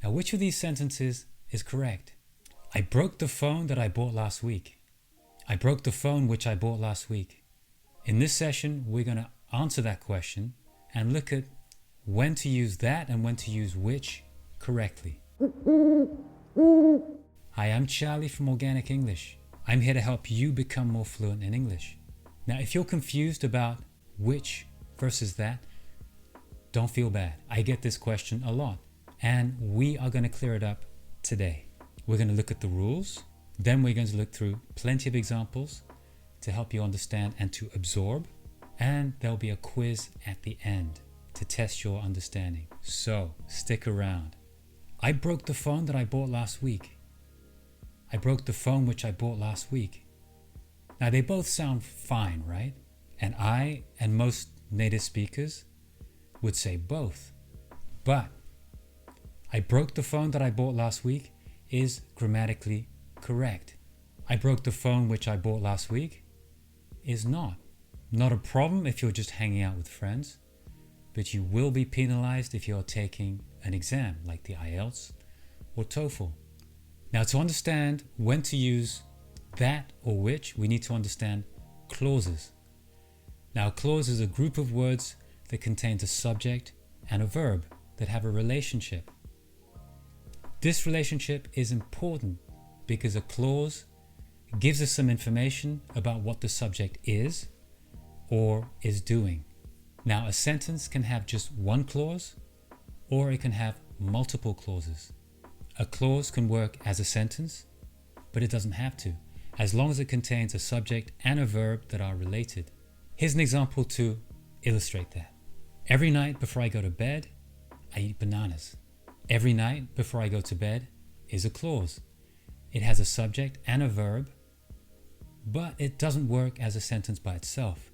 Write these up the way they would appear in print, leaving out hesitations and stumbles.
Now, which of these sentences is correct? I broke the phone that I bought last week. I broke the phone which I bought last week. In this session, we're going to answer that question and look at when to use that and when to use which correctly. Hi, I'm Charlie from Organic English. I'm here to help you become more fluent in English. Now, if you're confused about which versus that, don't feel bad. I get this question a lot, and we are going to clear it up today. We're going to look at the rules, then we're going to look through plenty of examples to help you understand and to absorb, and there'll be a quiz at the end to test your understanding. So stick around. I broke the phone that I bought last week. I broke the phone which I bought last week. Now they both sound fine, right? And I and most native speakers would say both. But I broke the phone that I bought last week is grammatically correct. I broke the phone which I bought last week is not. Not a problem if you're just hanging out with friends, but you will be penalized if you're taking an exam like the IELTS or TOEFL. Now, to understand when to use that or which, we need to understand clauses. Now, a clause is a group of words that contains a subject and a verb that have a relationship. This relationship is important because a clause gives us some information about what the subject is or is doing. Now, a sentence can have just one clause or it can have multiple clauses. A clause can work as a sentence, but it doesn't have to, as long as it contains a subject and a verb that are related. Here's an example to illustrate that. Every night before I go to bed, I eat bananas. Every night before I go to bed is a clause. It has a subject and a verb, but it doesn't work as a sentence by itself.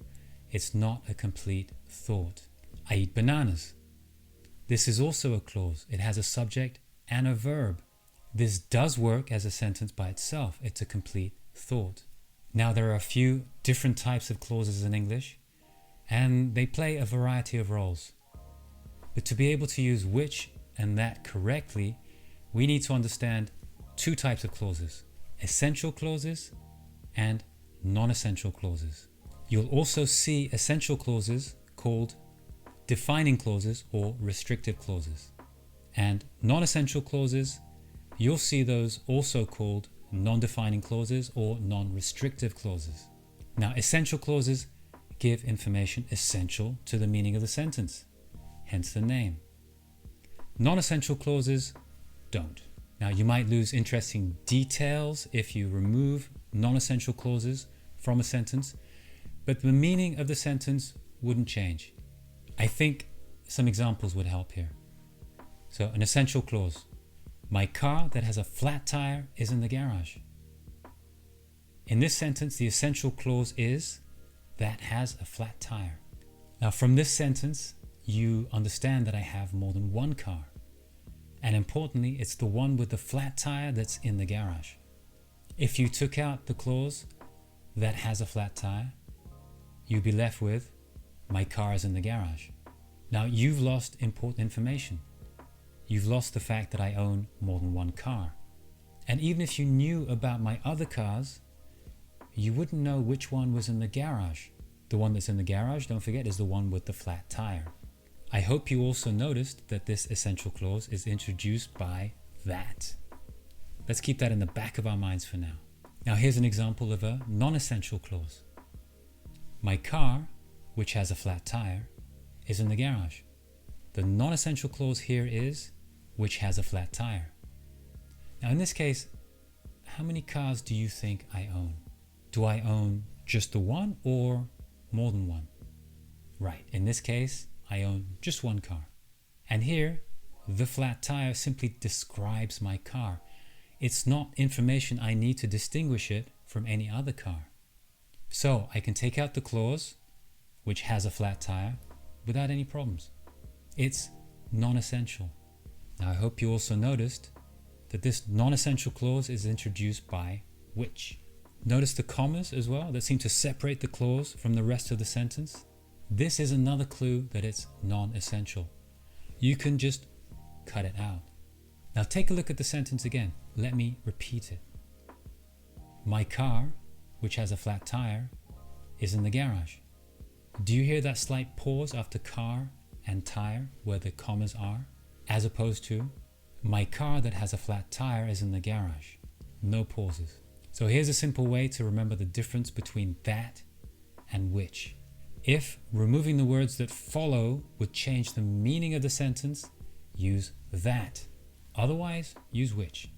It's not a complete thought. I eat bananas. This is also a clause. It has a subject and a verb. This does work as a sentence by itself. It's a complete thought. Now, there are a few different types of clauses in English, and they play a variety of roles. But to be able to use which and that correctly, we need to understand two types of clauses: essential clauses and non-essential clauses. You'll also see essential clauses called defining clauses or restrictive clauses. And non-essential clauses, you'll see those also called non-defining clauses or non-restrictive clauses. Now, essential clauses give information essential to the meaning of the sentence, hence the name. Non-essential clauses don't. Now, you might lose interesting details if you remove non-essential clauses from a sentence, but the meaning of the sentence wouldn't change. I think some examples would help here. So, an essential clause: my car that has a flat tire is in the garage. In this sentence, the essential clause is that has a flat tire. Now, from this sentence, you understand that I have more than one car. And importantly, it's the one with the flat tire that's in the garage. If you took out the clause that has a flat tire, you'd be left with my car is in the garage. Now, you've lost important information. You've lost the fact that I own more than one car. And even if you knew about my other cars, you wouldn't know which one was in the garage. The one that's in the garage, don't forget, is the one with the flat tire. I hope you also noticed that this essential clause is introduced by that. Let's keep that in the back of our minds for now. Now, here's an example of a non-essential clause. My car, which has a flat tire, is in the garage. The non-essential clause here is which has a flat tire. Now, in this case, how many cars do you think I own? Do I own just the one or more than one? Right, in this case, I own just one car. And here, the flat tire simply describes my car. It's not information I need to distinguish it from any other car. So I can take out the clause, which has a flat tire, without any problems. It's non-essential. Now, I hope you also noticed that this non-essential clause is introduced by which. Notice the commas as well that seem to separate the clause from the rest of the sentence. This is another clue that it's non-essential. You can just cut it out. Now take a look at the sentence again. Let me repeat it. My car, which has a flat tire, is in the garage. Do you hear that slight pause after car and tire where the commas are? As opposed to, my car that has a flat tire is in the garage. No pauses. So here's a simple way to remember the difference between that and which. If removing the words that follow would change the meaning of the sentence, use that. Otherwise, use which.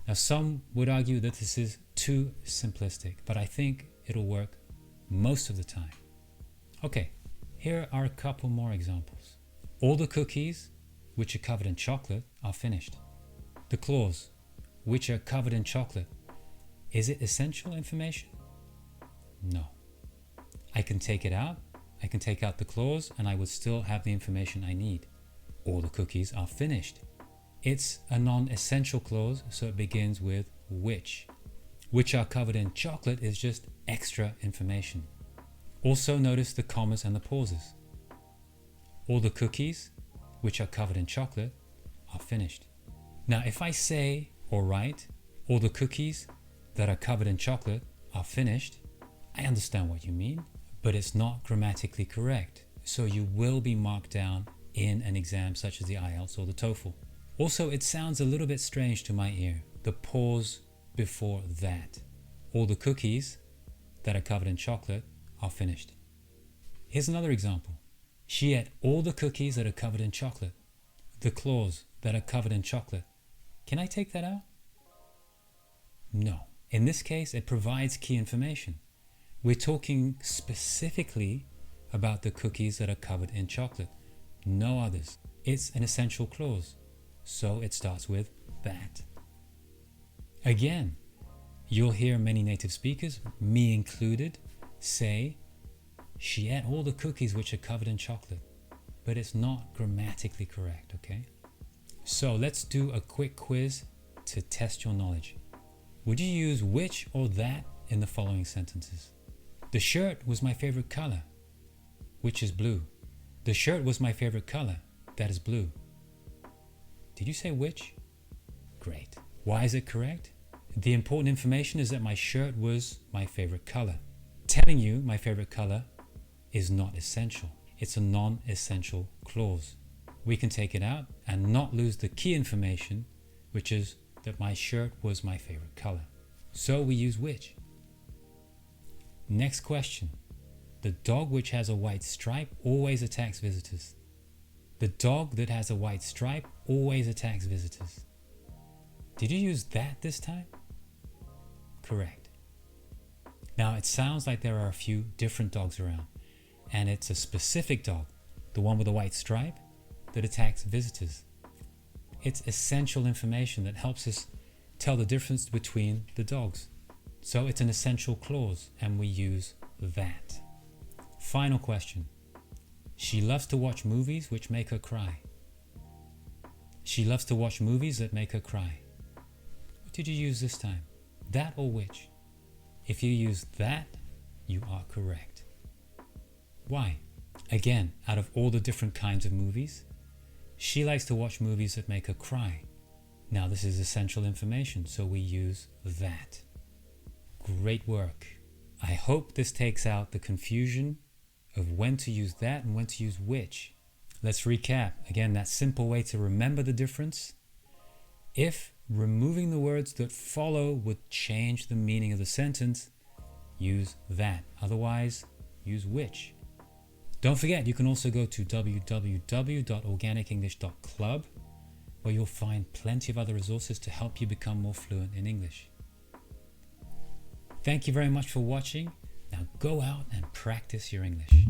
Now some would argue that this is too simplistic, but I think it'll work most of the time. Okay, here are a couple more examples. All the cookies, which are covered in chocolate, are finished. The clause, which are covered in chocolate, is it essential information? No. I can take it out, I can take out the clause, and I would still have the information I need. All the cookies are finished. It's a non-essential clause, so it begins with which. Which are covered in chocolate is just extra information. Also notice the commas and the pauses. All the cookies, which are covered in chocolate, are finished. Now if I say or write, all the cookies that are covered in chocolate are finished, I understand what you mean, but it's not grammatically correct. So you will be marked down in an exam such as the IELTS or the TOEFL. Also, it sounds a little bit strange to my ear, the pause before that. All the cookies that are covered in chocolate are finished. Here's another example. She ate all the cookies that are covered in chocolate. The clause that are covered in chocolate. Can I take that out? No. In this case, it provides key information. We're talking specifically about the cookies that are covered in chocolate. No others. It's an essential clause. So it starts with that. Again, you'll hear many native speakers, me included, say, she ate all the cookies which are covered in chocolate. But it's not grammatically correct, okay? So let's do a quick quiz to test your knowledge. Would you use which or that in the following sentences? The shirt was my favorite color, which is blue. The shirt was my favorite color, that is blue. Did you say which? Great. Why is it correct? The important information is that my shirt was my favorite color. Telling you my favorite color is not essential. It's a non-essential clause. We can take it out and not lose the key information, which is that my shirt was my favorite color. So we use which. Next question. The dog which has a white stripe always attacks visitors. The dog that has a white stripe always attacks visitors. Did you use that this time? Correct. Now it sounds like there are a few different dogs around, and it's a specific dog, the one with a white stripe, that attacks visitors. It's essential information that helps us tell the difference between the dogs. So it's an essential clause, and we use that. Final question. She loves to watch movies which make her cry. She loves to watch movies that make her cry. What did you use this time? That or which? If you use that, you are correct. Why? Again, out of all the different kinds of movies, she likes to watch movies that make her cry. Now this is essential information, so we use that. Great work. I hope this takes out the confusion of when to use that and when to use which. Let's recap. Again, that simple way to remember the difference. If removing the words that follow would change the meaning of the sentence, use that. Otherwise, use which. Don't forget, you can also go to www.organicenglish.club, where you'll find plenty of other resources to help you become more fluent in English. Thank you very much for watching. Now go out and practice your English.